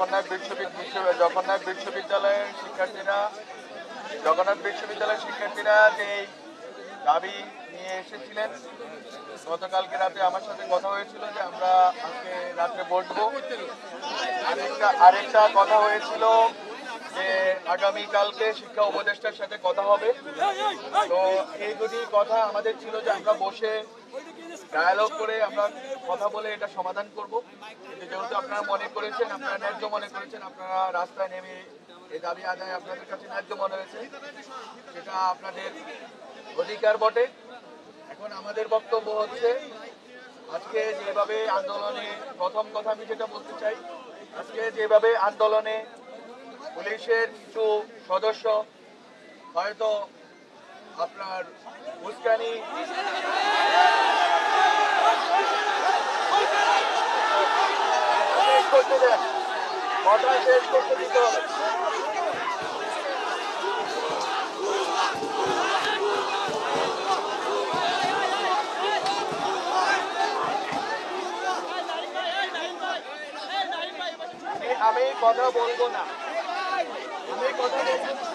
জগন্নাথ বিশ্ববিদ্যালয়ের শিক্ষার্থীরা যে দাবি নিয়ে এসেছিলেন, গতকালকে রাতে আমার সাথে কথা হয়েছিল যে আমরা আজকে রাত্রে বসবো। আরেকটা কথা হয়েছিল যে আগামীকালকে শিক্ষা উপদেষ্টার সাথে কথা হবে। তো এই দুটি কথা আমাদের ছিল যে আমরা বসে ডায়ালগ করে আমরা কথা বলে এটা সমাধান করব। যেহেতু আপনারা মনে করেছেন, আপনারা ন্যায্য মনে করেছেন, আপনারা রাস্তায় নেমে এই দাবি আদায় আপনাদের কাছে ন্যায্য মনে হয়েছে, সেটা আপনাদের অধিকার বটে। এখন আমাদের বক্তব্য হচ্ছে, আজকে যেভাবে আন্দোলনে, প্রথম কথা আমি যেটা বলতে চাই, আজকে যেভাবে আন্দোলনে পুলিশের কিছু সদস্য হয়তো আপনার উস্কানি করতে দেন, কথা শেষ করতে দিতে হবে। আমি কথা বলবো না, আমি কথা বলবো না।